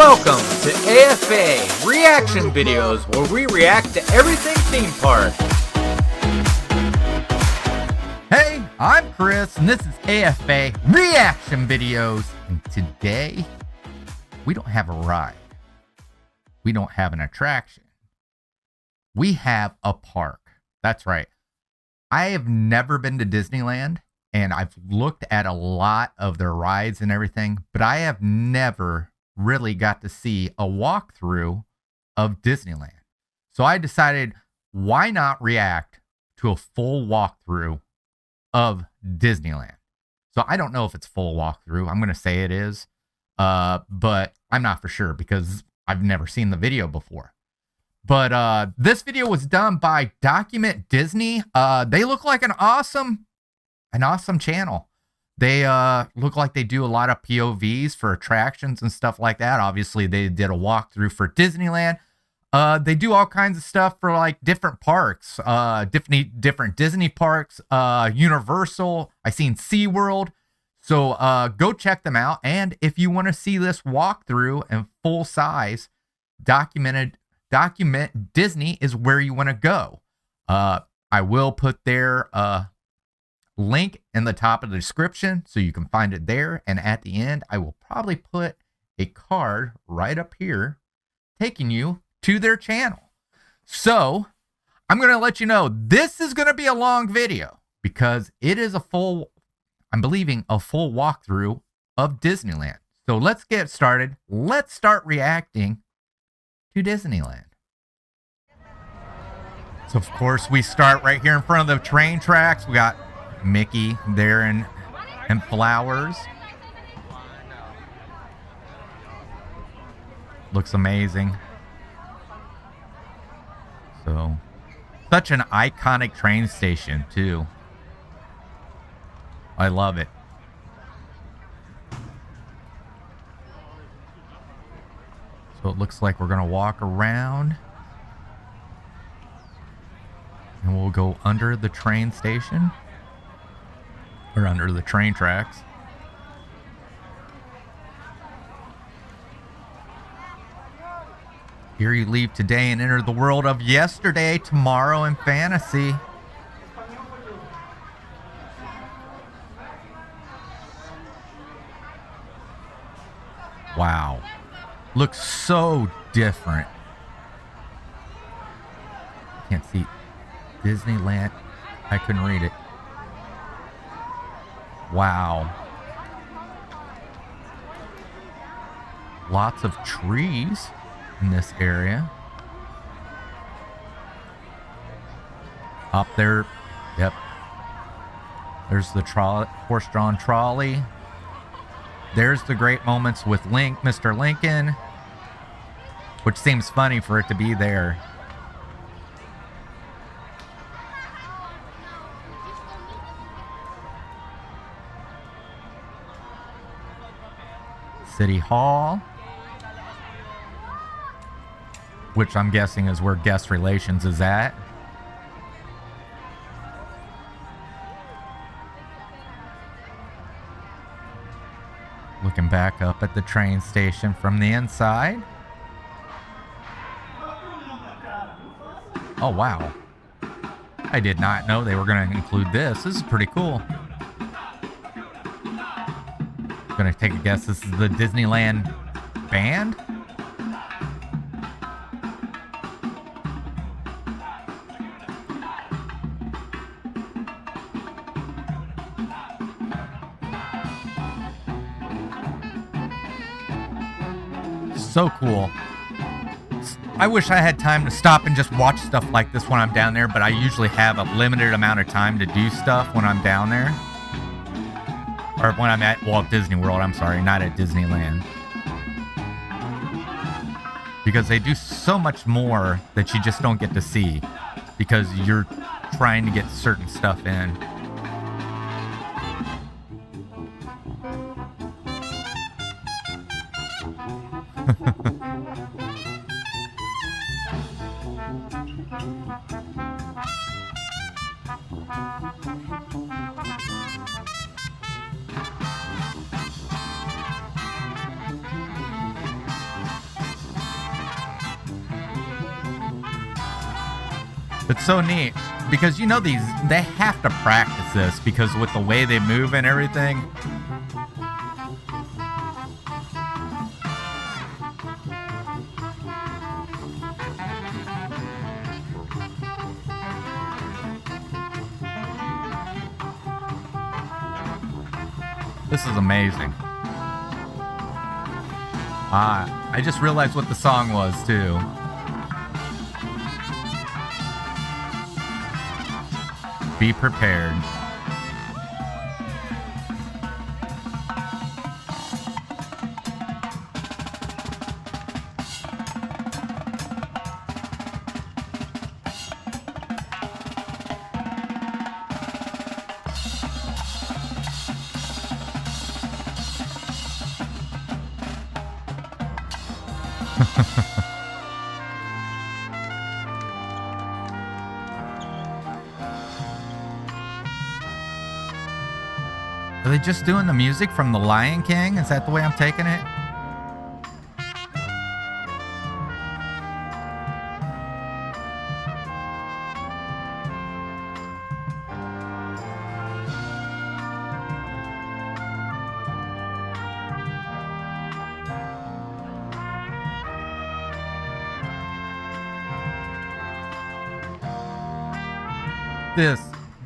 Welcome to AFA Reaction Videos, where we react to everything theme park. Hey, I'm Chris, and this is AFA Reaction Videos. And today, we don't have a ride. We don't have an attraction. We have a park. That's right. I have never been to Disneyland, and I've looked at a lot of their rides and everything, but I have never really got to see a walkthrough of Disneyland. So I decided, why not react to a full walkthrough of Disneyland? So I don't know if it's full walkthrough. I'm going to say it is, but I'm not for sure because I've never seen the video before. But this video was done by DocumentDisney. They look like an awesome channel. They look like they do a lot of POVs for attractions and stuff like that. Obviously, they did a walkthrough for Disneyland. They do all kinds of stuff for like different parks, different Disney parks, Universal. I seen SeaWorld. So go check them out. And if you want to see this walkthrough in full size, Document Disney is where you want to go. I will put their link in the top of the description so you can find it there. And at the end, I will probably put a card right up here taking you to their channel. So I'm going to let you know this is going to be a long video because it is I'm believing a full walkthrough of Disneyland. So let's get started. Let's start reacting to Disneyland. So of course we start right here in front of the train tracks. We got Mickey there and flowers. Looks amazing. So such an iconic train station too. I love it. So it looks like we're gonna walk around and we'll go under the train station. Or under the train tracks. Here you leave today and enter the world of yesterday, tomorrow, and fantasy. Wow. Looks so different. Can't see Disneyland. I couldn't read it. Wow. Lots of trees in this area. Up there, yep. There's the horse-drawn trolley. There's the great moments with Mr. Lincoln, which seems funny for it to be there. City Hall, which I'm guessing is where guest relations is at. Looking back up at the train station from the inside. Oh, wow. I did not know they were going to include this. This is pretty cool. Gonna take a guess this is the Disneyland band. So cool. I wish I had time to stop and just watch stuff like this when I'm down there, but I usually have a limited amount of time to do stuff when I'm down there. Or when I'm at Walt Disney World, I'm sorry, not at Disneyland. Because they do so much more that you just don't get to see. Because you're trying to get certain stuff in. It's so neat because you know they have to practice this because with the way they move and everything. This is amazing. I just realized what the song was too. Be prepared. Are they just doing the music from The Lion King? Is that the way I'm taking it?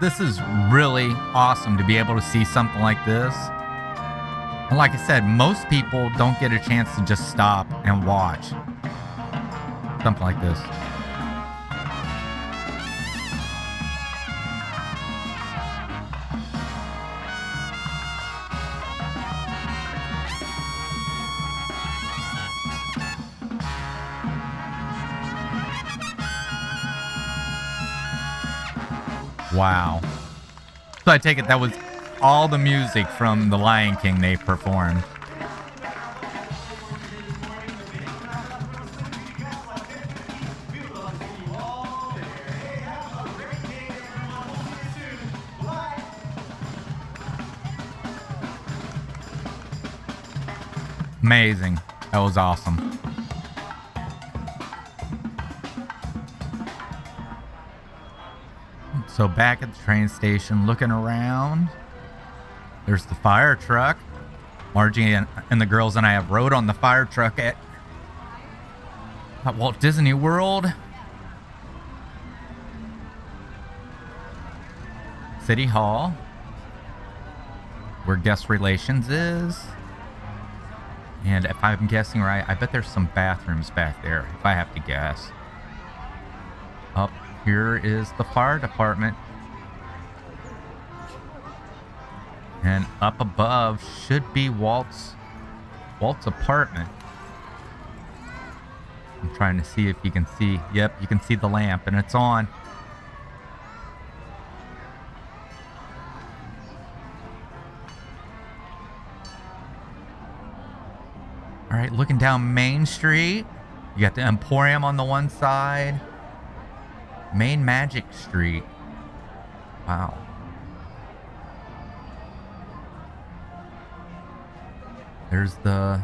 This is really awesome to be able to see something like this. And like I said, most people don't get a chance to just stop and watch something like this. Wow. So I take it that was all the music from The Lion King they performed. Amazing. That was awesome. So back at the train station, looking around, there's the fire truck. Margie and the girls and I have rode on the fire truck at Walt Disney World. City Hall, where guest relations is. And if I'm guessing right, I bet there's some bathrooms back there, if I have to guess. Up here is the fire department. And up above should be Walt's apartment. I'm trying to see if you can see. Yep, you can see the lamp and it's on. All right, looking down Main Street, you got the Emporium on the one side. Main Magic Street. Wow. There's the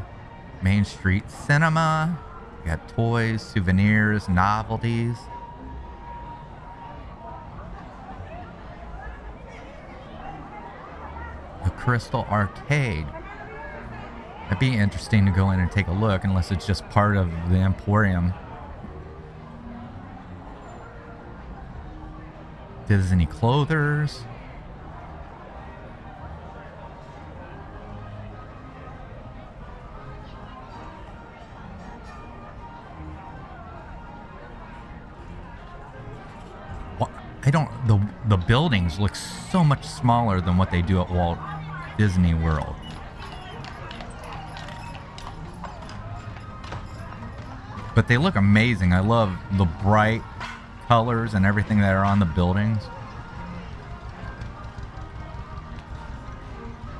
Main Street Cinema. You got toys, souvenirs, novelties. The Crystal Arcade. It'd be interesting to go in and take a look, unless it's just part of the Emporium. Disney Clothers. The buildings look so much smaller than what they do at Walt Disney World. But they look amazing. I love the bright colors and everything that are on the buildings. Is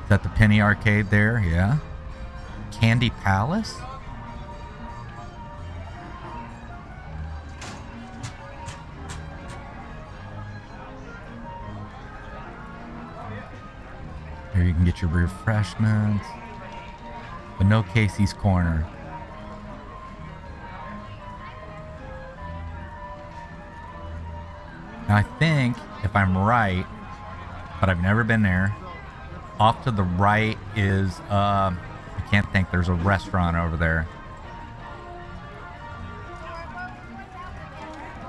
that the Penny Arcade there? Yeah. Candy Palace? Here you can get your refreshments. But no Casey's Corner. Now I think, if I'm right, but I've never been there, off to the right is, I can't think, there's a restaurant over there.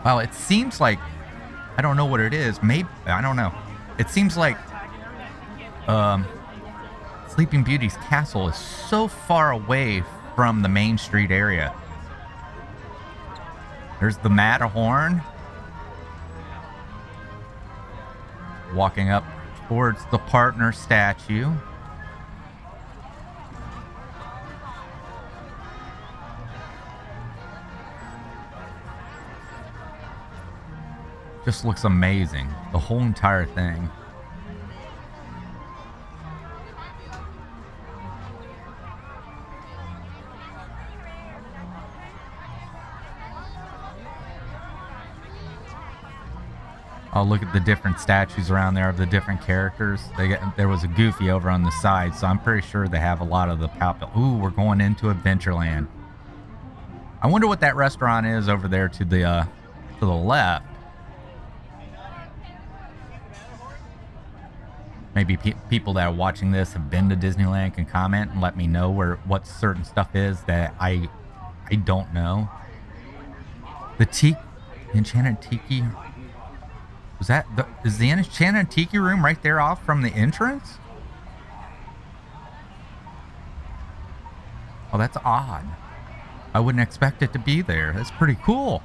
Well, it seems like, I don't know what it is. Maybe, I don't know. It seems like Sleeping Beauty's castle is so far away from the Main Street area. There's the Matterhorn. Walking up towards the partner statue. Just looks amazing. The whole entire thing. Oh, look at the different statues around there of the different characters. There was a Goofy over on the side, so I'm pretty sure they have a lot of the Ooh, we're going into Adventureland. I wonder what that restaurant is over there to the left. Maybe people that are watching this have been to Disneyland can comment and let me know what certain stuff is that I don't know. The Enchanted Tiki. Is the Enchanted Tiki room right there off from the entrance? Oh, that's odd. I wouldn't expect it to be there. That's pretty cool.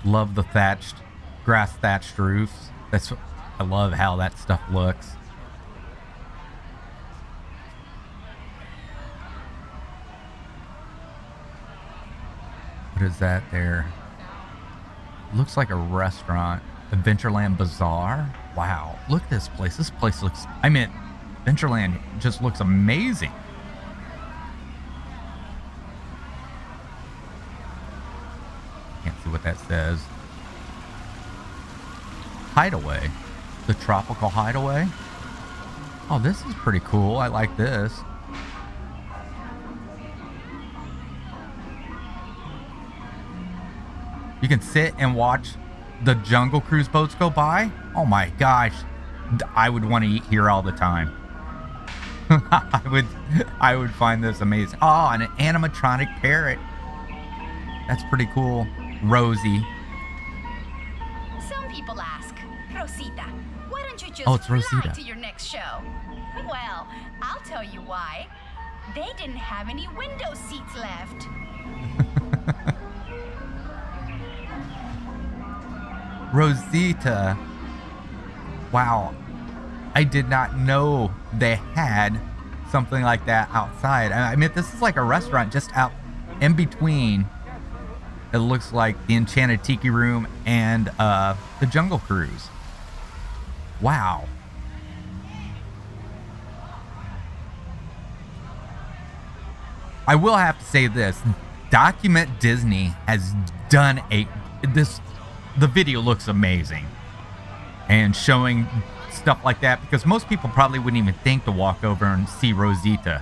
Love the grass thatched roofs. I love how that stuff looks. What is that there? Looks like a restaurant. Adventureland Bazaar. Wow, look at this place. This place looks, Adventureland just looks amazing. Can't see what that says. Hideaway. The Tropical Hideaway. Oh, this is pretty cool. I like this. You can sit and watch the Jungle Cruise boats go by. Oh my gosh. I would want to eat here all the time. I would find this amazing. Oh, and an animatronic parrot. That's pretty cool. Rosie. Some people ask, Rosita, why don't you just it's Rosita. fly to your next show? Well, I'll tell you why. They didn't have any window seats left. Rosita. Wow. I did not know they had something like that outside. I mean, this is like a restaurant just out in between. It looks like the Enchanted Tiki Room and the Jungle Cruise. Wow. I will have to say this. DocumentDisney has done the video looks amazing. And showing stuff like that, because most people probably wouldn't even think to walk over and see Rosita.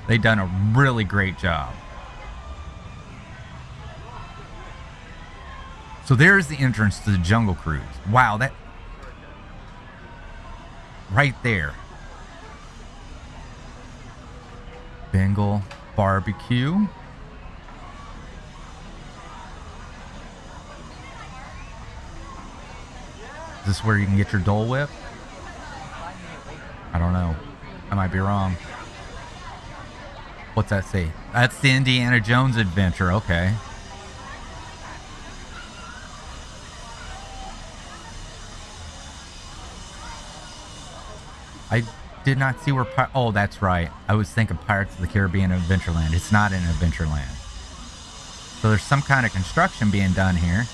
They've done a really great job. So there's the entrance to the Jungle Cruise. Wow, that right there. Bengal barbecue. Is this where you can get your Dole Whip? I don't know. I might be wrong. What's that say? That's the Indiana Jones adventure. Okay. I did not see where... Oh, that's right. I was thinking Pirates of the Caribbean Adventureland. It's not in Adventureland. So there's some kind of construction being done here.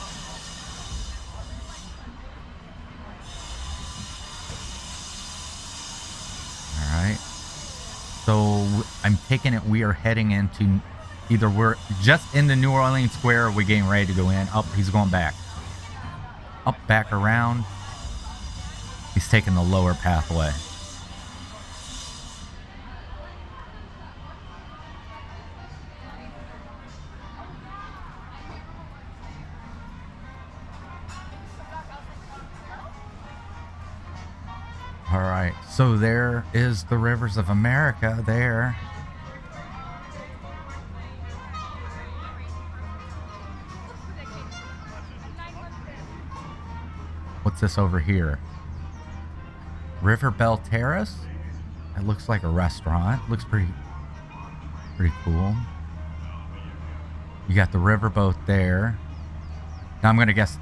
Alright. So I'm taking it we are heading into... Either we're just in the New Orleans Square or we're getting ready to go in. Oh, he's going back. Up, back, around. He's just taking the lower pathway. All right, so there is the Rivers of America there. What's this over here? River Bell Terrace? It looks like a restaurant. Looks pretty cool. You got the riverboat there. Now I'm gonna guess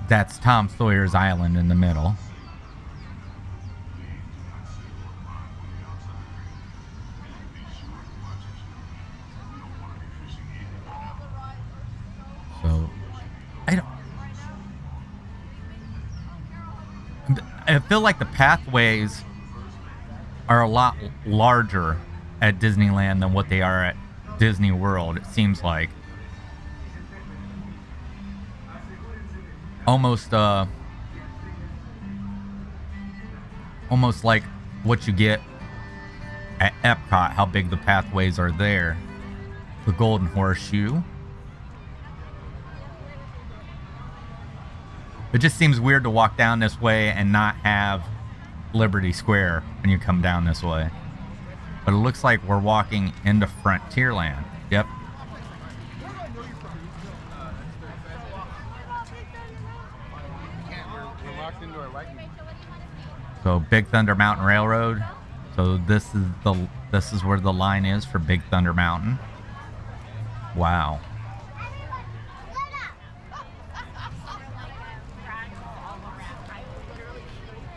that's Tom Sawyer's Island in the middle. So I feel like the pathways are a lot larger at Disneyland than what they are at Disney World. It seems like almost like what you get at Epcot, how big the pathways are there. The Golden Horseshoe. It just seems weird to walk down this way and not have Liberty Square when you come down this way. But it looks like we're walking into Frontierland. Yep. So Big Thunder Mountain Railroad. So this is where the line is for Big Thunder Mountain. Wow.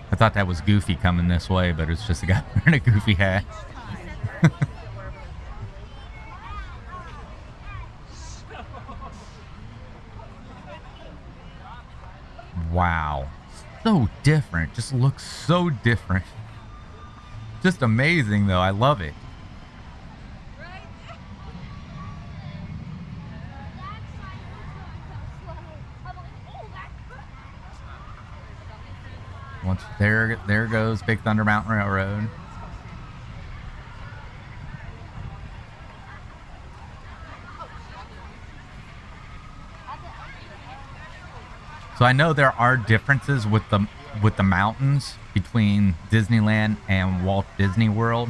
I thought that was Goofy coming this way, but it's just a guy wearing a Goofy hat. Wow. So different. Just looks so different. Just amazing, though. I love it. Once there goes Big Thunder Mountain Railroad. So I know there are differences with the mountains between Disneyland and Walt Disney World,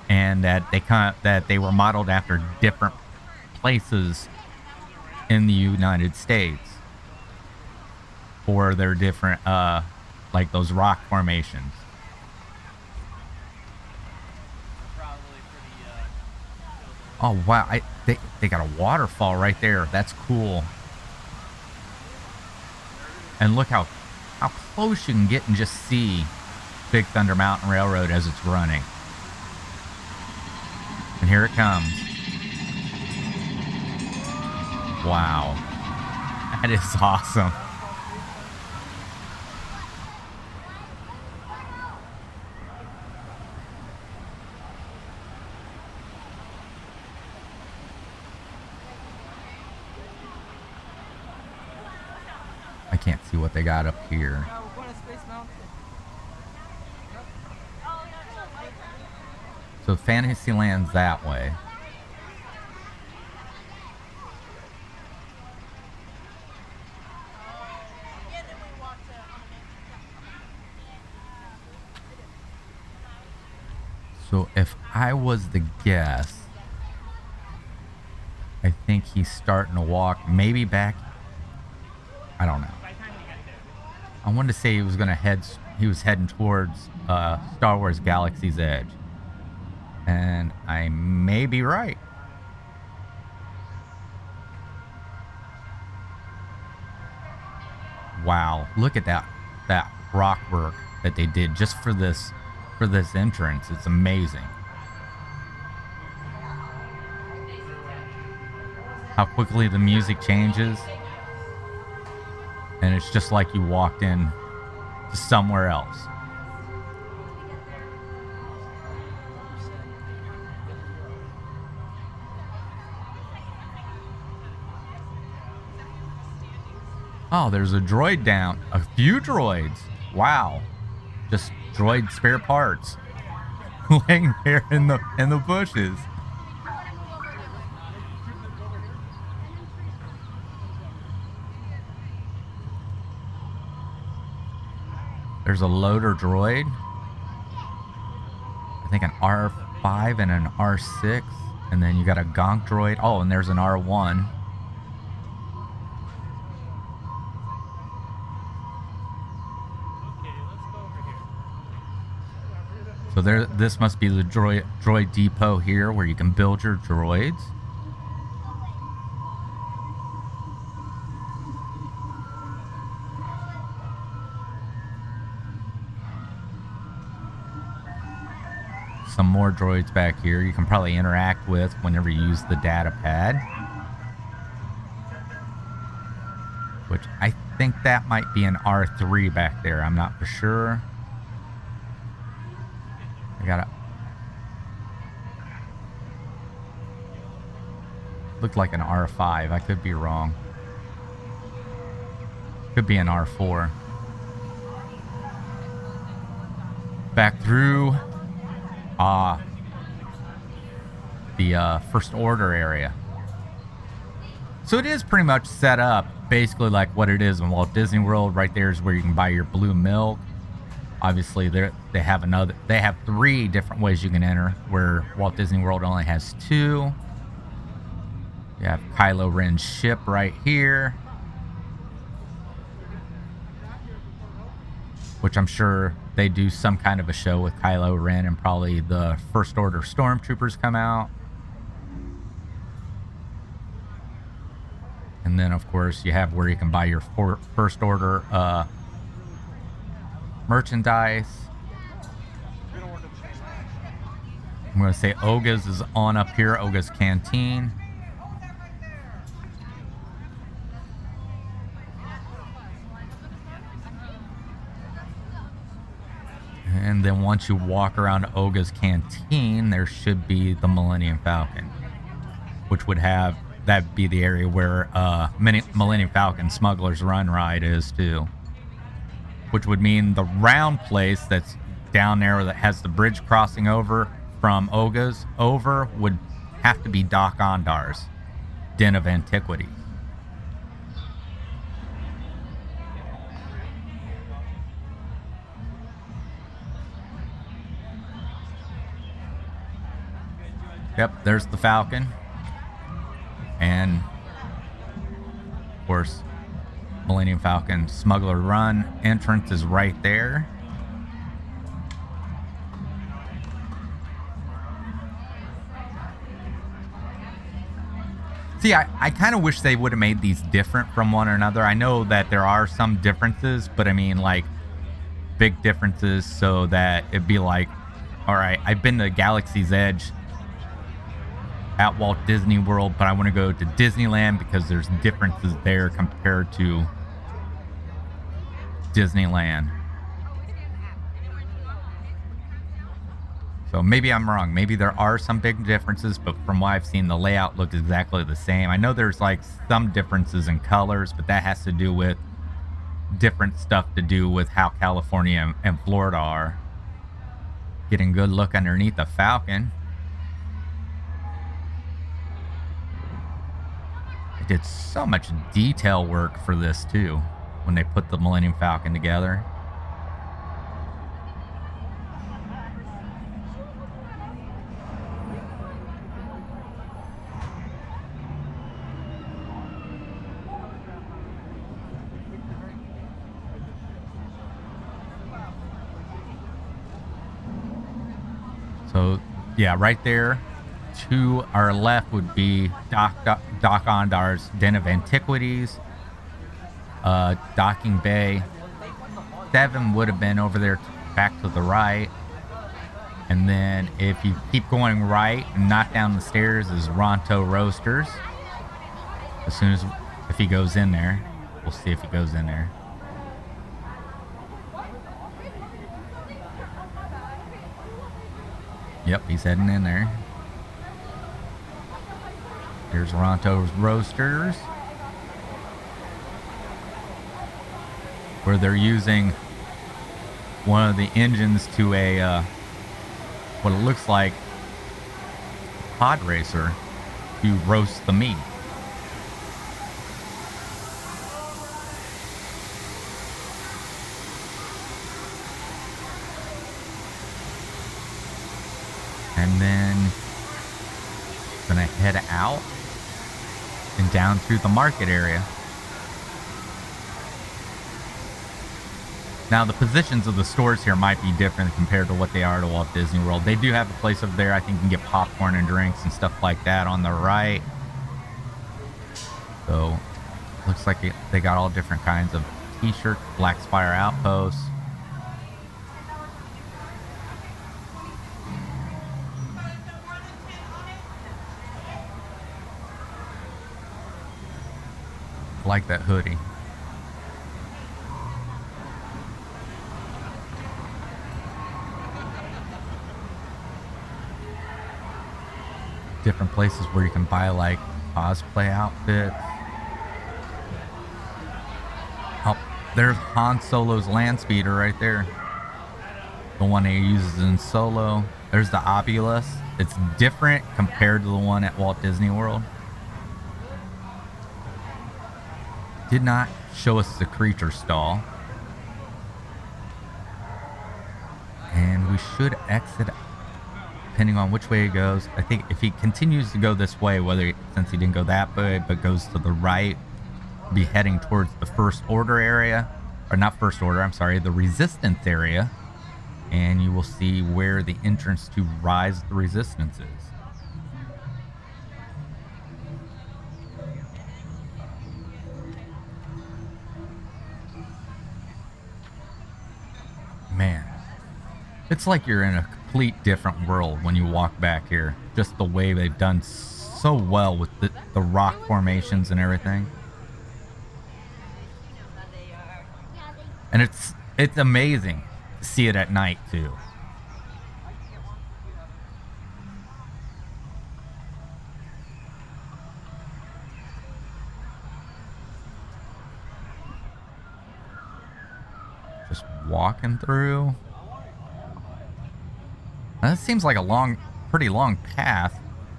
and that they were modeled after different places in the United States for their different like those rock formations. Oh wow, they got a waterfall right there. That's cool. And look how close you can get and just see Big Thunder Mountain Railroad as it's running. And here it comes. Wow. That is awesome. I can't see what they got up here. So Fantasyland's that way. So if I was the guess, I think he's starting to walk maybe back. I don't know. I wanted to say he was heading towards Star Wars Galaxy's Edge. And I may be right. Wow, look at that rock work that they did just for this entrance. It's amazing. How quickly the music changes. And it's just like you walked in to somewhere else. Oh, there's a droid down. A few droids. Wow. just droid spare parts laying there in the bushes. There's a loader droid. I think an R5 and an R6. And then you got a gonk droid. Oh, and there's an R1. So this must be the droid depot here where you can build your droids. Some more droids back here you can probably interact with whenever you use the data pad. Which I think that might be an R3 back there. I'm not for sure. I gotta... Looked like an R5. I could be wrong. Could be an R4. Back through... the First Order area. So it is pretty much set up basically like what it is in Walt Disney World. Right there is where you can buy your blue milk. Obviously they have 3 different ways you can enter, where Walt Disney World only has 2. You have Kylo Ren's ship right here, which I'm sure they do some kind of a show with Kylo Ren, and probably the First Order Stormtroopers come out. And then, of course, you have where you can buy your First Order merchandise. I'm going to say Oga's is on up here, Oga's Canteen. And then once you walk around Oga's Canteen, there should be the Millennium Falcon, which would have, that'd be the area where Millennium Falcon Smuggler's Run ride is too. Which would mean the round place that's down there that has the bridge crossing over from Oga's over would have to be Doc Ondar's Den of Antiquities. Yep, there's the Falcon. And, of course, Millennium Falcon Smuggler Run entrance is right there. See, I kind of wish they would have made these different from one another. I know that there are some differences, but I mean, like, big differences so that it'd be like, all right, I've been to Galaxy's Edge at Walt Disney World, but I want to go to Disneyland because there's differences there compared to Disneyland. So maybe I'm wrong. Maybe there are some big differences, but from what I've seen, the layout looks exactly the same. I know there's like some differences in colors, but that has to do with different stuff to do with how California and Florida are. Getting a good look underneath the Falcon. They did so much detail work for this too when they put the Millennium Falcon together. So yeah, right there to our left would be Doc Ondar's Den of Antiquities. Docking Bay 7 would have been over there back to the right. And then if you keep going right and not down the stairs is Ronto Roasters. As soon as, if he goes in there, we'll see if he goes in there. Yep, he's heading in there. Here's Ronto's Roasters, where they're using one of the engines to a what it looks like pod racer to roast the meat. And then gonna head out and down through the market area. Now, the positions of the stores here might be different compared to what they are to Walt Disney World. They do have a place over there. I think you can get popcorn and drinks and stuff like that on the right. So, looks like they got all different kinds of t-shirts, Black Spire Outposts. I like that hoodie. Different places where you can buy like cosplay outfits. Oh, there's Han Solo's land speeder right there. The one he uses in Solo. There's the Obulus. It's different compared to the one at Walt Disney World. Did not show us the creature stall. And we should exit depending on which way he goes. I think if he continues to go this way, since he didn't go that way, but goes to the right, be heading towards the First Order area, or not First Order, I'm sorry, the Resistance area, and you will see where the entrance to Rise of the Resistance is. Man, it's like you're in a complete different world when you walk back here. Just the way they've done so well with the rock formations and everything. And it's amazing to see it at night too. Just walking through. Now, this seems like a pretty long path.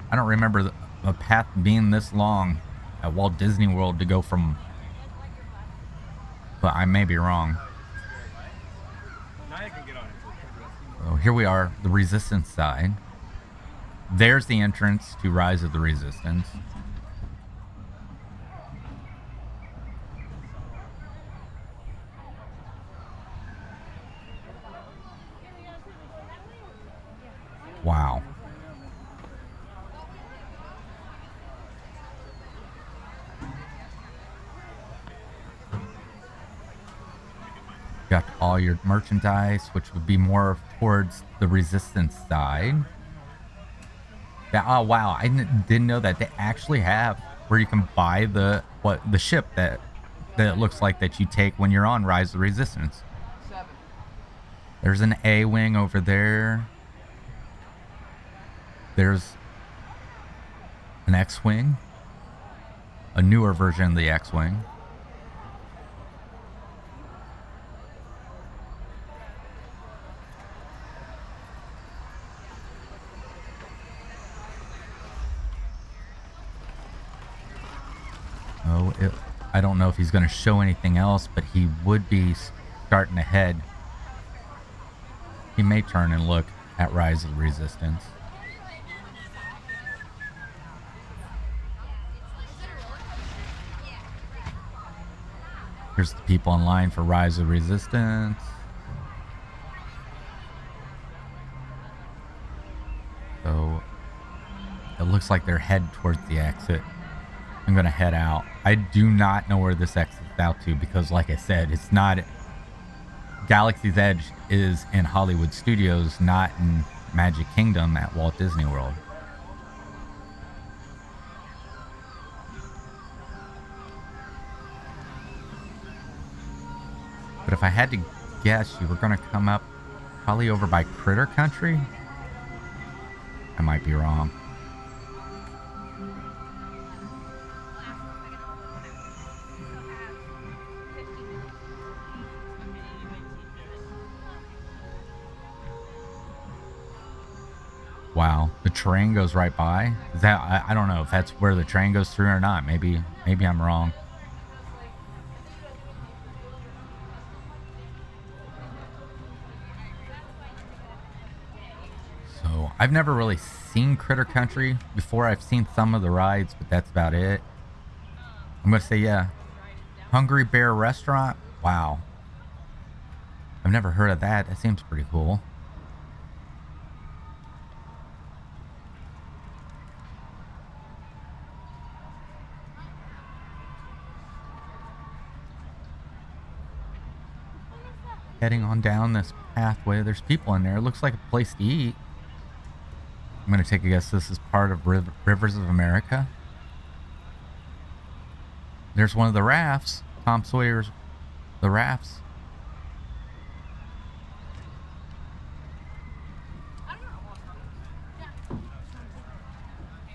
I don't remember a path being this long at Walt Disney World to go from, but I may be wrong. So here we are, the Resistance side. There's the entrance to Rise of the Resistance. Wow. Got all your merchandise, which would be more towards the Resistance side. Yeah, oh wow, I didn't know that they actually have where you can buy the ship that it looks like that you take when you're on Rise of the Resistance. There's an A-wing over there. There's an X-Wing, a newer version of the X-Wing. Oh, I don't know if he's going to show anything else, but he would be starting to head. He may turn and look at Rise of the Resistance. Here's the people in line for Rise of Resistance. So it looks like they're headed towards the exit. I'm gonna head out. I do not know where this exits out to because, like I said, it's not. Galaxy's Edge is in Hollywood Studios, not in Magic Kingdom at Walt Disney World. But if I had to guess, you were going to come up probably over by Critter Country? I might be wrong. Wow, the train goes right by. Is that I don't know if that's where the train goes through or not. Maybe I'm wrong. So I've never really seen Critter Country before. I've seen some of the rides, but that's about it. I'm gonna say yeah. Hungry Bear Restaurant. Wow. I've never heard of that. That seems pretty cool. Heading on down this pathway. There's people in there. It looks like a place to eat. I'm going to take a guess this is part of Rivers of America. There's one of the rafts. Tom Sawyer's The Rafts.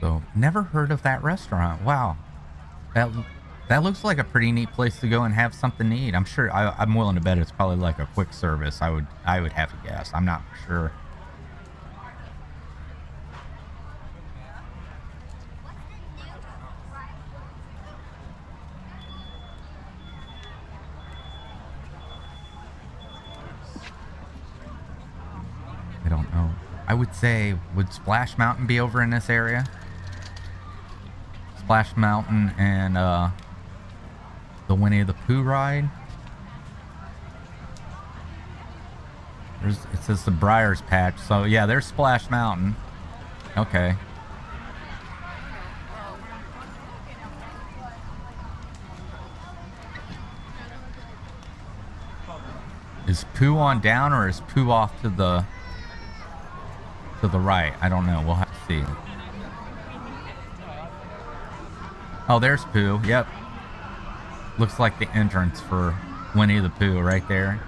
So, never heard of that restaurant. Wow. That looks like a pretty neat place to go and have something to eat. I'm sure, I'm willing to bet it's probably like a quick service. I would have to guess. I'm not for sure. I don't know. I would say, would Splash Mountain be over in this area? Splash Mountain and the Winnie the Pooh ride. It says the Briar's Patch. So yeah, there's Splash Mountain. Okay. Is Pooh on down or is Pooh off to the right? I don't know. We'll have to see. Oh, there's Pooh. Yep. Looks like the entrance for Winnie the Pooh right there.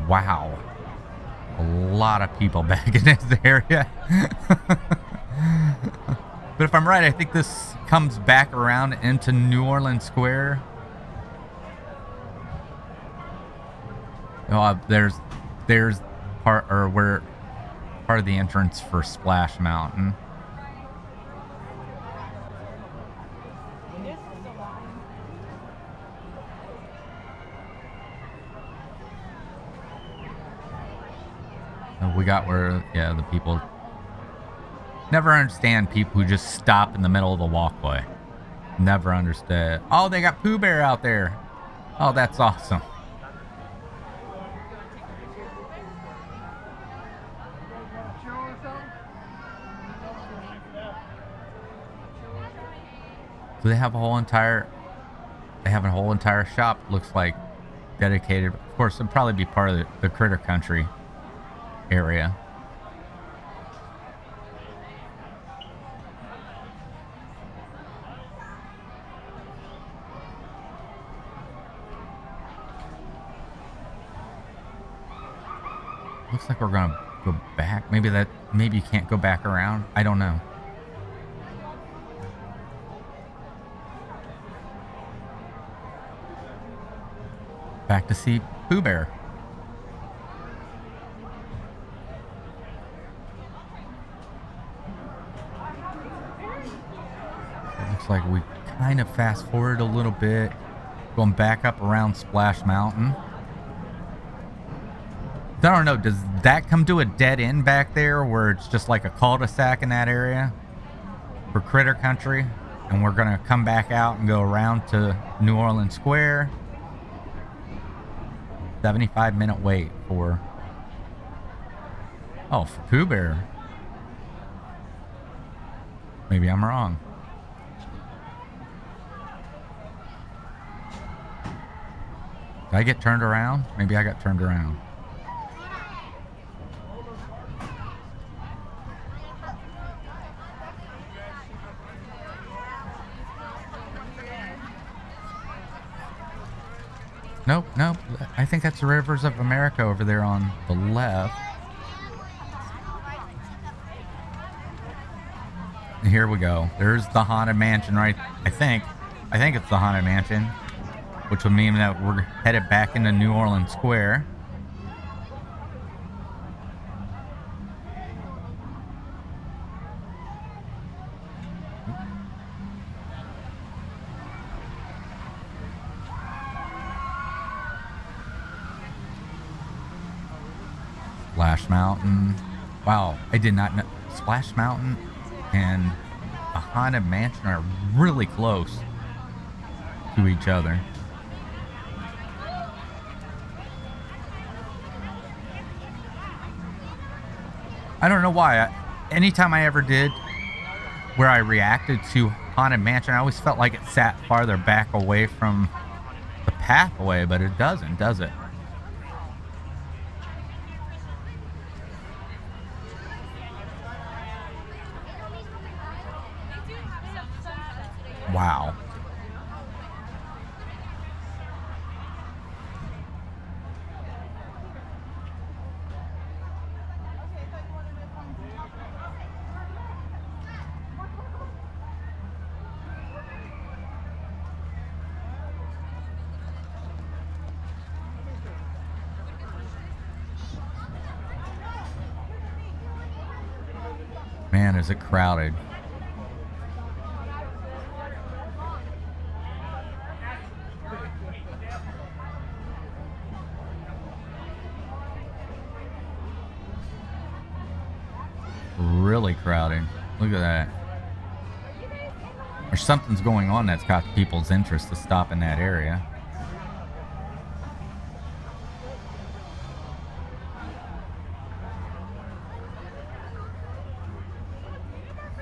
Wow. A lot of people back in this area. But if I'm right, I think this comes back around into New Orleans Square. Oh, there's part of the entrance for Splash Mountain. We got where, yeah, the people. Never understand people who just stop in the middle of the walkway. Never understood. Oh, they got Pooh Bear out there. Oh, that's awesome. So they have a whole entire shop, looks like, dedicated. Of course, it'd probably be part of the Critter Country area. Looks like we're gonna go back. Maybe you can't go back around. I don't know. Back to see Pooh Bear. It looks like we kind of fast forward a little bit, going back up around Splash Mountain. I don't know, does that come to a dead end back there where it's just like a cul-de-sac in that area for Critter Country? And we're gonna come back out and go around to New Orleans Square. 75-minute wait for Pooh Bear. Maybe I'm wrong. Did I get turned around? Maybe I got turned around. Nope. I think that's the Rivers of America over there on the left. And here we go. There's the Haunted Mansion, right? I think it's the Haunted Mansion. which would mean that we're headed back into New Orleans Square. Splash Mountain. Wow, I did not know. Splash Mountain and a Haunted Mansion are really close to each other. I don't know why. Anytime I ever did where I reacted to Haunted Mansion, I always felt like it sat farther back away from the pathway, but it doesn't, does it? Wow. Man, is it crowded. Really crowded. Look at that. There's something's going on that's got people's interest to stop in that area.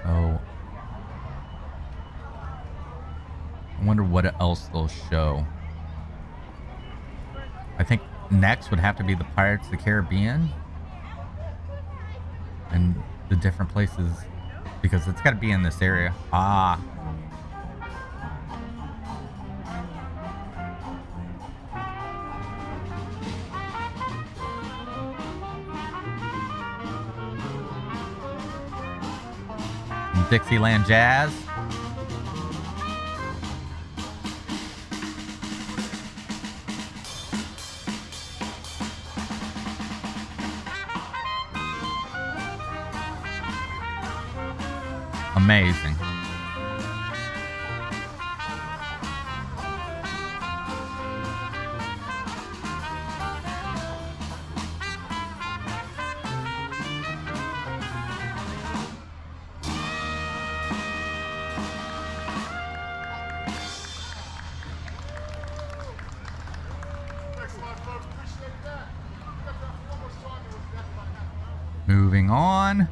Oh. I wonder what else they'll show. I think next would have to be the Pirates of the Caribbean. And the different places, because it's got to be in this area. Ah. Dixieland Jazz. Amazing. Moving on.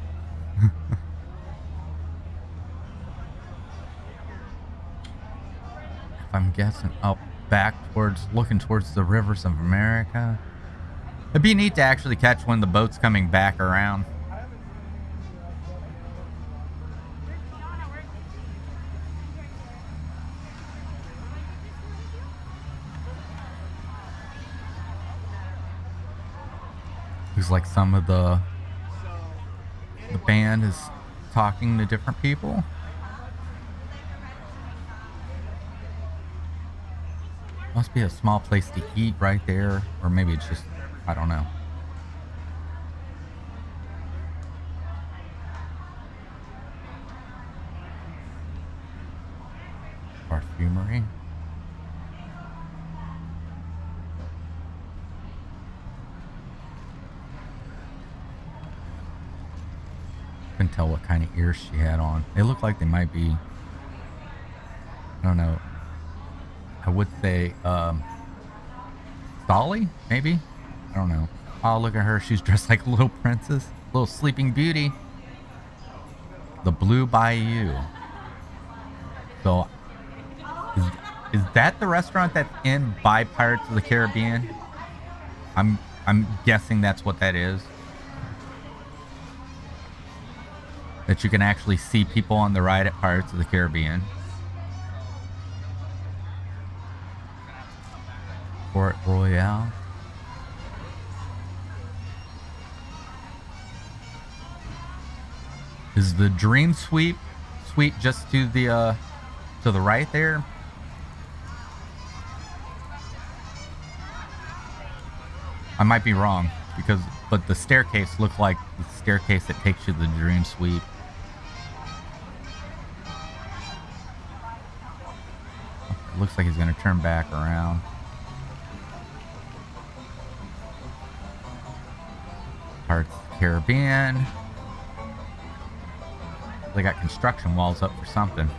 I'm guessing up back towards, looking towards the rivers of America. It'd be neat to actually catch when the boat's coming back around. Looks like some of the band is talking to different people. Must be a small place to eat right there, or maybe it's just, I don't know. Perfumery. Couldn't tell what kind of ears she had on. They look like they might be, I don't know. I would say, Dolly, maybe? I don't know. Oh, look at her. She's dressed like a little princess. Little sleeping beauty. The Blue Bayou. So, is that the restaurant that's in by Pirates of the Caribbean? I'm guessing that's what that is. That you can actually see people on the ride at Pirates of the Caribbean. Port Royale. Is the Dream Suite just to the right there? I might be wrong, but the staircase looked like the staircase that takes you to the Dream Suite. It looks like he's going to turn back around. Pirates of the Caribbean. They got construction walls up for something.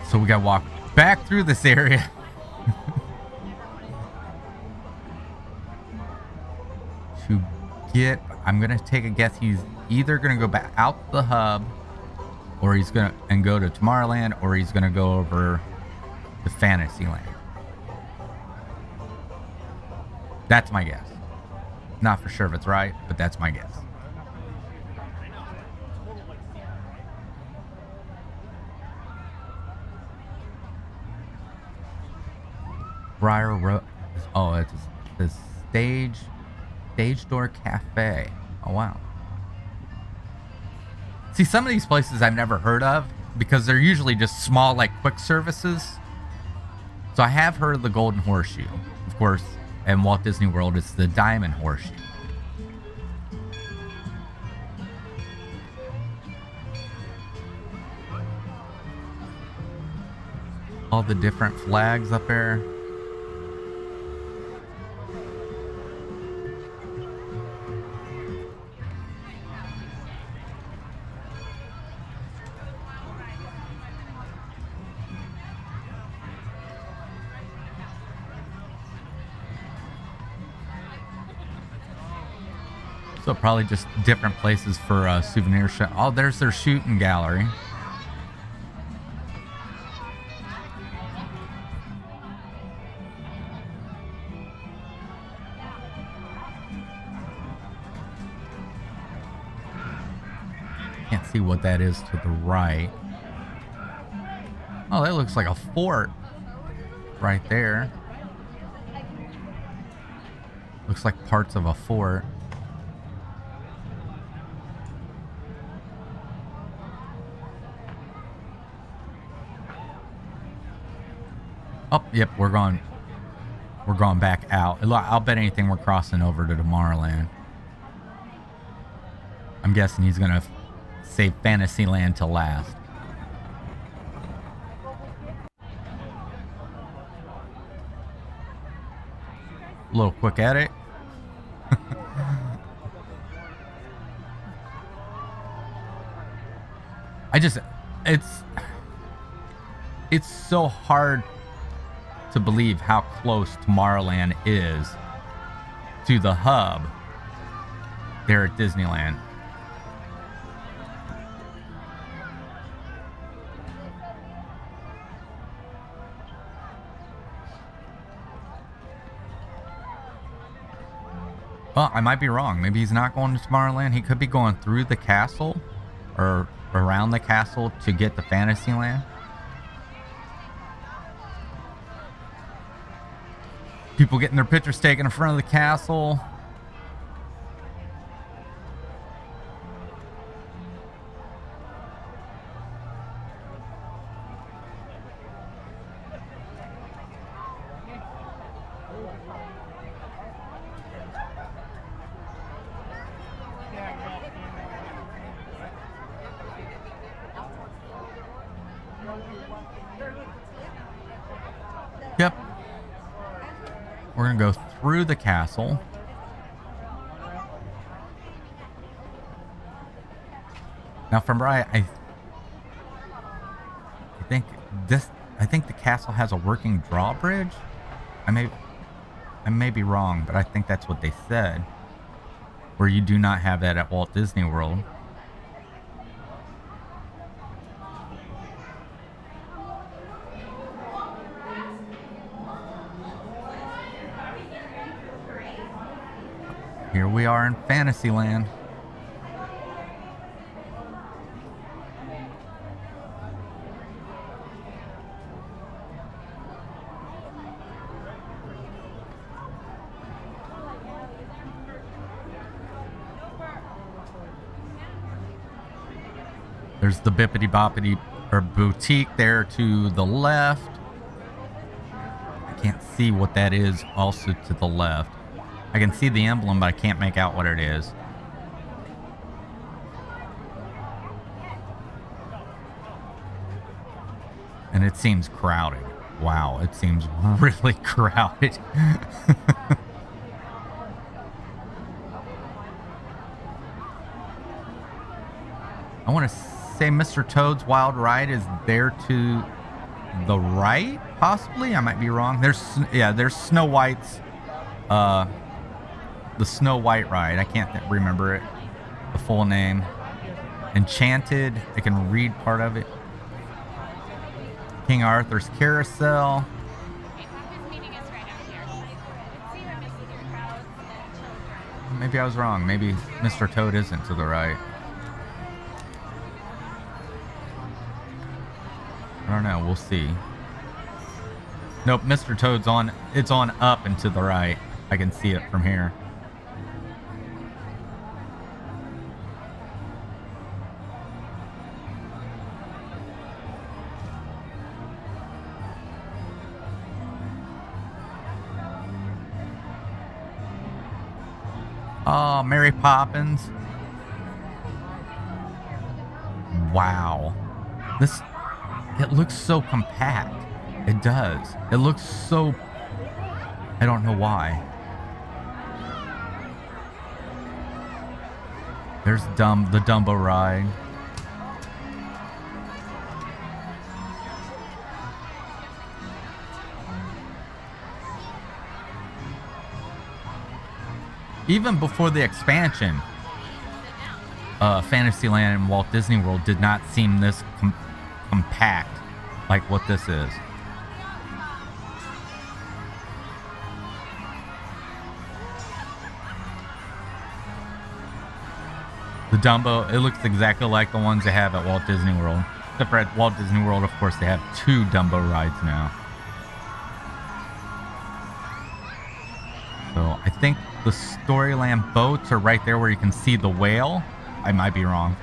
So we got to walk back through this area. To get, I'm going to take a guess, he's either going to go back out the hub, or he's going to go to Tomorrowland, or he's going to go over to Fantasyland. That's my guess. Not for sure if it's right, but that's my guess. Briar Road. Oh, it's the Stage Door Cafe. Oh, wow. See, some of these places I've never heard of because they're usually just small, like, quick services. So I have heard of the Golden Horseshoe. Of course, in Walt Disney World, it's the Diamond Horseshoe. All the different flags up there. So probably just different places for souvenir shop. Oh, there's their shooting gallery. Can't see what that is to the right. Oh, that looks like a fort right there. Looks like parts of a fort. Oh, yep, we're going back out. I'll bet anything we're crossing over to Tomorrowland. I'm guessing he's gonna save Fantasyland to last. A little quick edit. It's so hard to believe how close Tomorrowland is to the hub there at Disneyland. Well, I might be wrong. Maybe he's not going to Tomorrowland. He could be going through the castle or around the castle to get to Fantasyland. People getting their pictures taken in front of the castle. Yep. We're going to go through the castle. Now from right, I think the castle has a working drawbridge. I may be wrong, but I think that's what they said. Where you do not have that at Walt Disney World. Here we are in Fantasyland. There's the Bippity Boppity or boutique there to the left. can't see what that is also to the left. I can see the emblem, but I can't make out what it is. And it seems crowded. Wow, it seems really crowded. I want to say Mr. Toad's Wild Ride is there to the right, possibly. I might be wrong. There's Snow White's, the Snow White ride. I can't remember it, the full name. Enchanted. I can read part of it. King Arthur's Carousel. Maybe I was wrong. Maybe Mr. Toad isn't to the right. I don't know. We'll see. Nope, Mr. Toad's on. It's on up and to the right. I can see it from here. Oh, Mary Poppins. Wow. It looks so compact. It does. It looks so... I don't know why. There's the Dumbo ride. Even before the expansion, Fantasyland and Walt Disney World did not seem this compact like what this is. The Dumbo, it looks exactly like the ones they have at Walt Disney World. Except for at Walt Disney World, of course, they have 2 Dumbo rides now. So I think the Storyland boats are right there where you can see the whale. I might be wrong.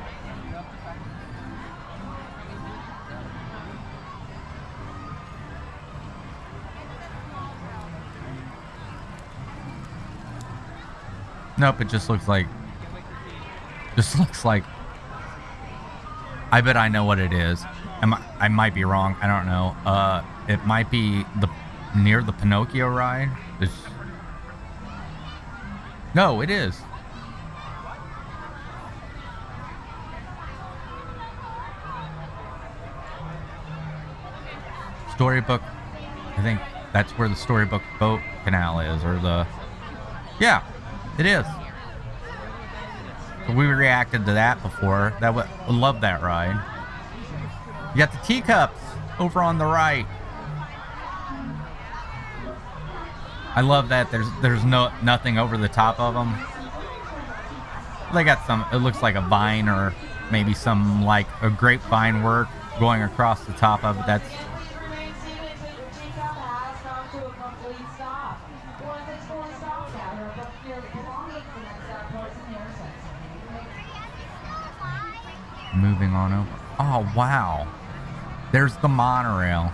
Nope, it just looks like... I bet I know what it is. I might be wrong. I don't know. It might be near the Pinocchio ride. No, it is. Storybook. I think that's where the Storybook boat canal is, or the... Yeah, it is. So we reacted to that before. I love that ride. You got the teacups over on the right. I love that there's nothing over the top of them. They got some, it looks like a vine or maybe some like a grapevine work going across the top of it. That's moving on over. Oh wow, there's the monorail.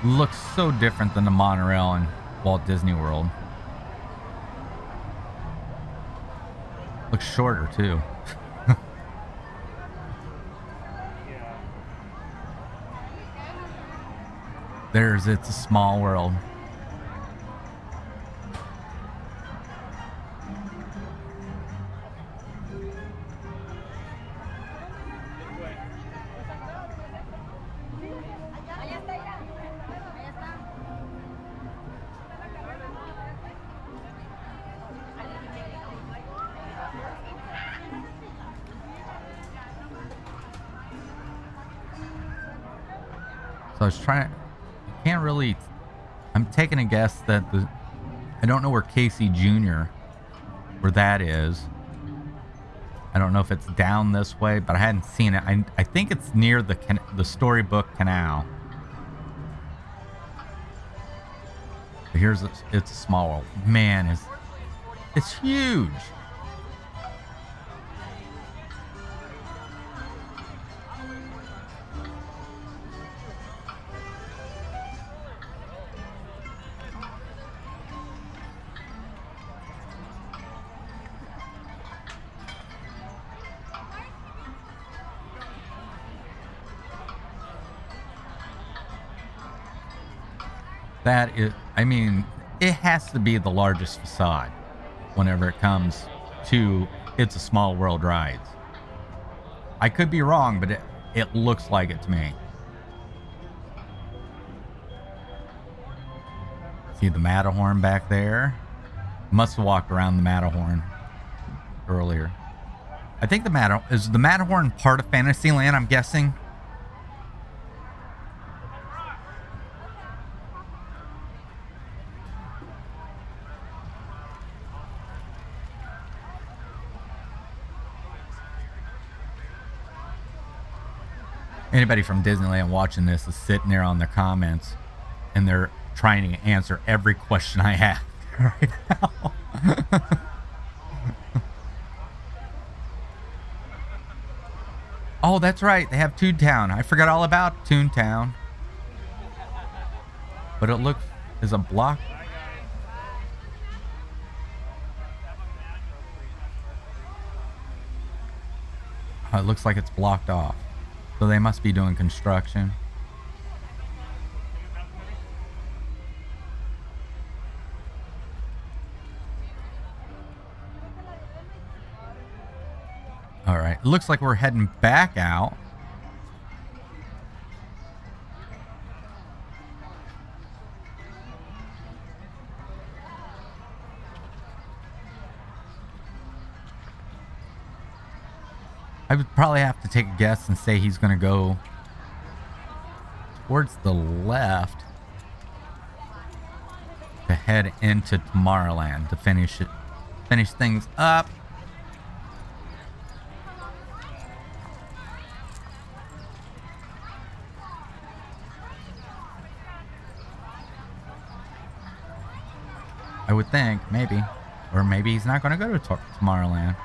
Looks so different than the monorail in Walt Disney World. Looks shorter too. There's It's a Small World. So I was trying, can't really, I'm taking a guess that I don't know where Casey Jr., where that is. I don't know if it's down this way, but I hadn't seen it. I think it's near the Storybook Canal. But here's, It's a Small World. Man, it's huge. That is, I mean, it has to be the largest facade whenever it comes to It's a Small World rides. I could be wrong, but it looks like it to me. See the Matterhorn back there? Must have walked around the Matterhorn earlier. I think is the Matterhorn part of Fantasyland, I'm guessing? Anybody from Disneyland watching this is sitting there on their comments and they're trying to answer every question I have right now. Oh, that's right. They have Toontown. I forgot all about Toontown. But it looks is a block. Oh, it looks like it's blocked off. So they must be doing construction. All right, it looks like we're heading back out. I would probably have to take a guess and say he's going to go towards the left to head into Tomorrowland to finish things up. I would think, maybe. Or maybe he's not going to go to Tomorrowland.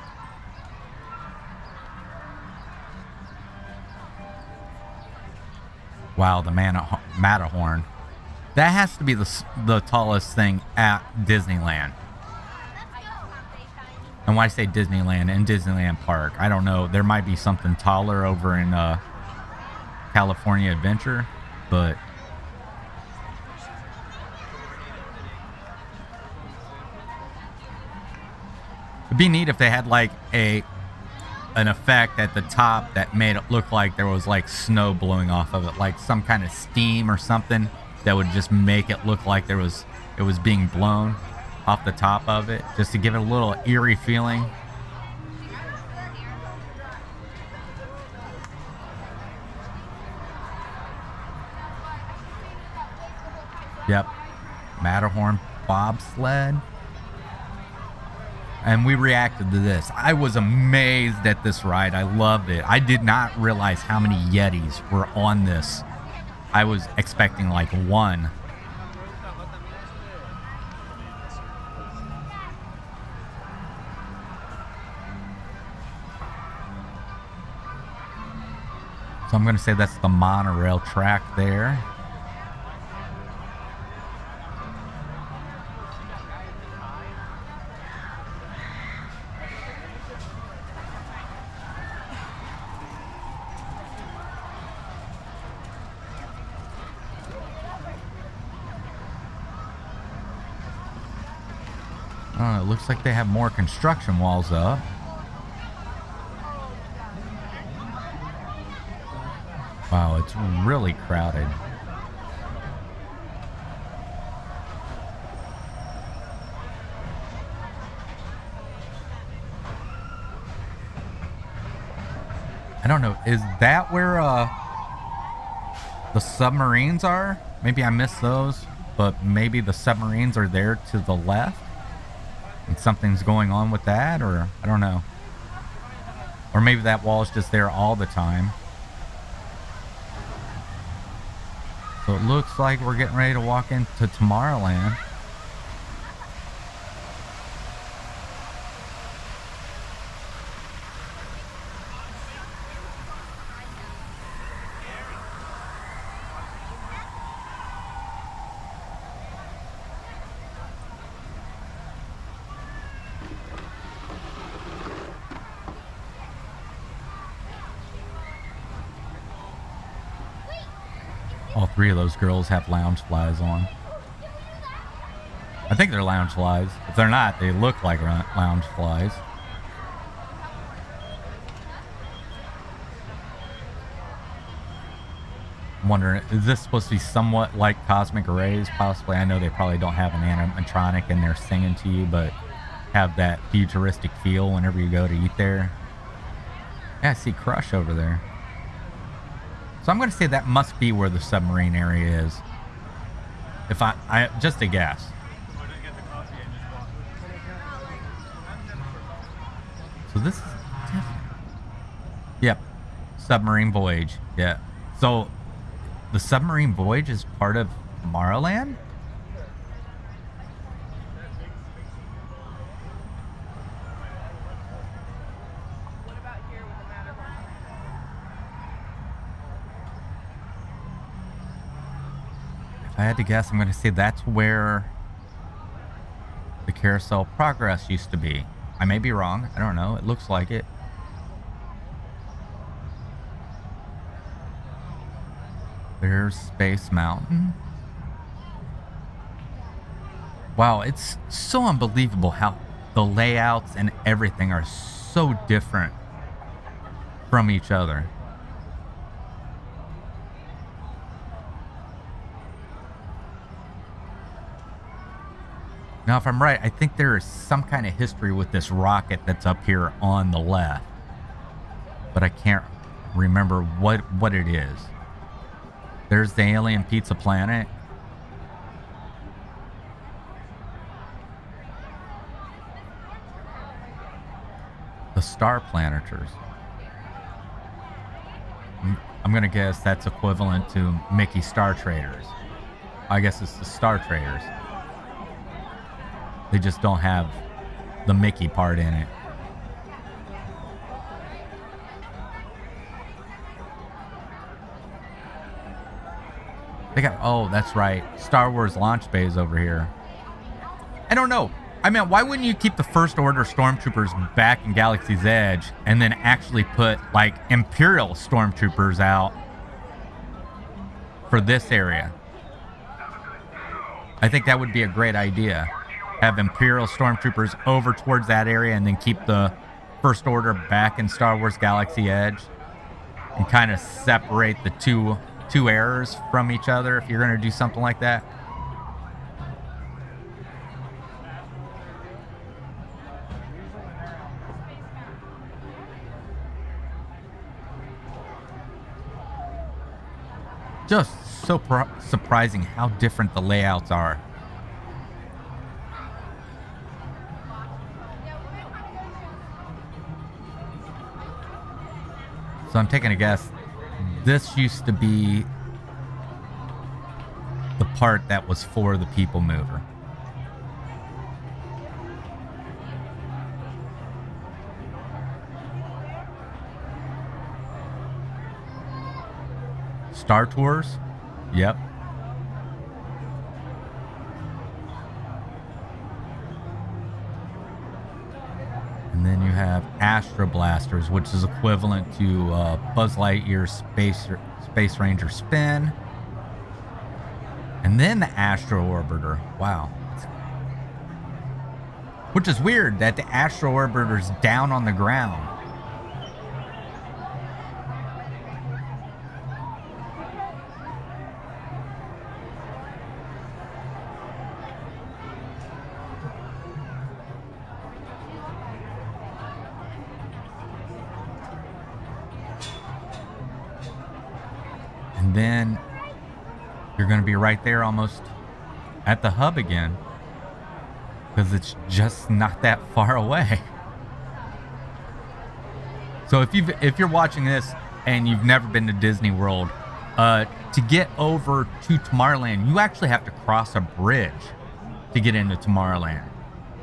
Wow, the Matterhorn. That has to be the tallest thing at Disneyland. And when I say Disneyland, in Disneyland Park, I don't know. There might be something taller over in California Adventure, but it'd be neat if they had like an effect at the top that made it look like there was like snow blowing off of it, like some kind of steam or something that would just make it look like it was being blown off the top of it, just to give it a little eerie feeling. Yep, Matterhorn bobsled. And we reacted to this. I was amazed at this ride. I loved it. I did not realize how many Yetis were on this. I was expecting like one. So I'm going to say that's the monorail track there. It looks like they have more construction walls up. Wow, it's really crowded. I don't know. Is that where the submarines are? Maybe I missed those, but maybe the submarines are there to the left. And something's going on with that, or I don't know. Or maybe that wall is just there all the time. So it looks like we're getting ready to walk into Tomorrowland. All three of those girls have lounge flies on. think they're lounge flies. If they're not, they look like lounge flies. I'm wondering, is this supposed to be somewhat like cosmic rays? Possibly. I know they probably don't have an animatronic in there singing to you, but have that futuristic feel whenever you go to eat there. Yeah, I see Crush over there. So I'm going to say that must be where the submarine area is. If I just a guess. So this is different. Yep. Submarine Voyage. Yeah. So the submarine voyage is part of Tomorrowland? What about here with the Matterhorn? If I had to guess, I'm going to say that's where the Carousel Progress used to be. I may be wrong. I don't know. It looks like it. There's Space Mountain. Wow, it's so unbelievable how the layouts and everything are so different from each other. Now, if I'm right, I think there is some kind of history with this rocket that's up here on the left. But I can't remember what it is. There's the alien pizza planet. The Star Planeters. I'm going to guess that's equivalent to Mickey Star Traders. I guess it's the Star Traders. They just don't have the Mickey part in it. They got, oh, that's right. Star Wars launch bays over here. I don't know. I mean, why wouldn't you keep the First Order stormtroopers back in Galaxy's Edge and then actually put, like, Imperial stormtroopers out for this area? I think that would be a great idea. Have Imperial stormtroopers over towards that area and then keep the First Order back in Star Wars Galaxy Edge and kind of separate the two eras from each other if you're going to do something like that. Just so surprising how different the layouts are. So I'm taking a guess. This used to be the part that was for the People Mover. Star Tours? Yep. And then you have Astro Blasters, which is equivalent to Buzz Lightyear's Space Ranger spin. And then the Astro Orbiter. Wow. Which is weird that the Astro Orbiter's down on the ground. And then you're going to be right there almost at the hub again, because it's just not that far away. So if you're watching this and you've never been to Disney World, to get over to Tomorrowland, you actually have to cross a bridge to get into Tomorrowland.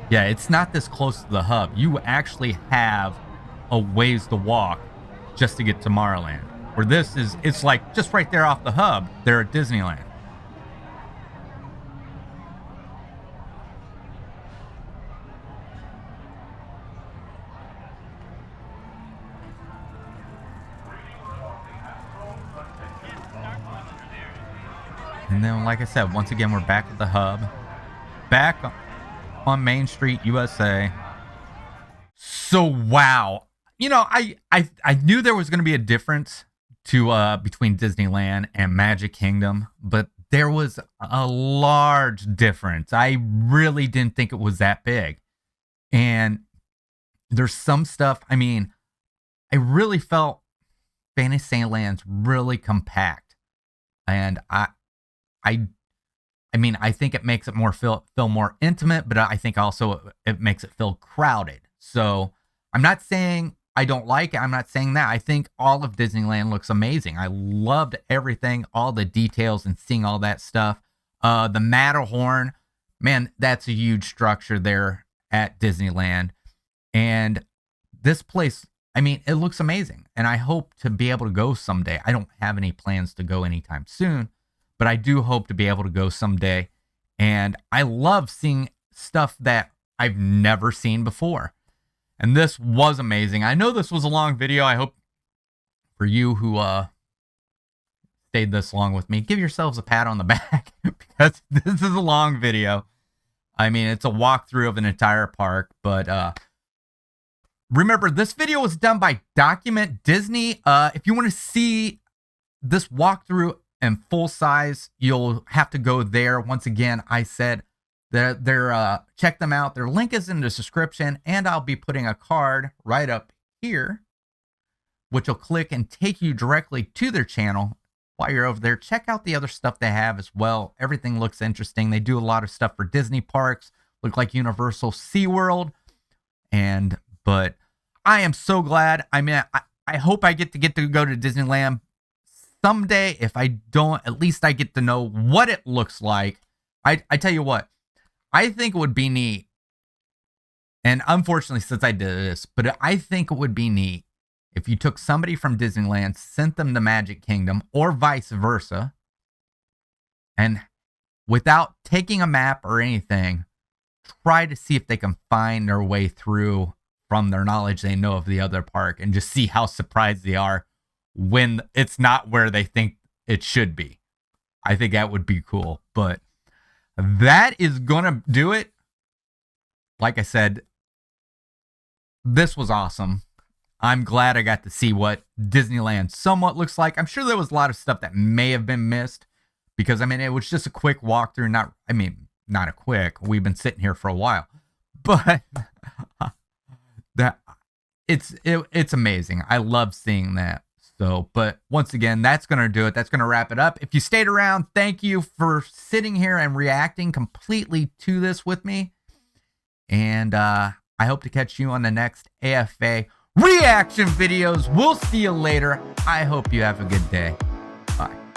Yeah, it's not this close to the hub. You actually have a ways to walk just to get to Tomorrowland. Where this is, it's like just right there off the hub there at Disneyland. And then, like I said, once again, we're back at the hub. Back on Main Street, USA. So, wow. You know, I knew there was going to be a difference to between Disneyland and Magic Kingdom, but there was a large difference. I really didn't think it was that big. And there's some stuff, I mean, I really felt Fantasyland's really compact. And I mean, I think it makes it more feel more intimate, but I think also it makes it feel crowded. So I'm not saying I don't like it. I'm not saying that. I think all of Disneyland looks amazing. I loved everything, all the details and seeing all that stuff. The Matterhorn, man, that's a huge structure there at Disneyland. And this place, I mean, it looks amazing. And I hope to be able to go someday. I don't have any plans to go anytime soon, but I do hope to be able to go someday. And I love seeing stuff that I've never seen before. And this was amazing. I know this was a long video. I hope for you who stayed this long with me, give yourselves a pat on the back because this is a long video. I mean, it's a walkthrough of an entire park. But remember, this video was done by DocumentDisney. If you want to see this walkthrough in full size, you'll have to go there. Once again, I said they're check them out. Their link is in the description, and I'll be putting a card right up here, which will click and take you directly to their channel. While you're over there, check out the other stuff they have as well. Everything looks interesting. They do a lot of stuff for Disney parks, look like Universal SeaWorld. But I am so glad. I mean, I hope I get to go to Disneyland someday. If I don't, at least I get to know what it looks like. I tell you what, I think it would be neat, and unfortunately since I did this, but I think it would be neat if you took somebody from Disneyland, sent them to Magic Kingdom, or vice versa, and without taking a map or anything, try to see if they can find their way through from their knowledge they know of the other park, and just see how surprised they are when it's not where they think it should be. I think that would be cool. But that is gonna do it. Like I said, this was awesome. I'm glad I got to see what Disneyland somewhat looks like. I'm sure there was a lot of stuff that may have been missed because, I mean, it was just a quick walkthrough. Not a quick. We've been sitting here for a while, but it's amazing. I love seeing that. So, but once again, that's going to do it. That's going to wrap it up. If you stayed around, thank you for sitting here and reacting completely to this with me. And I hope to catch you on the next AFA reaction videos. We'll see you later. I hope you have a good day. Bye.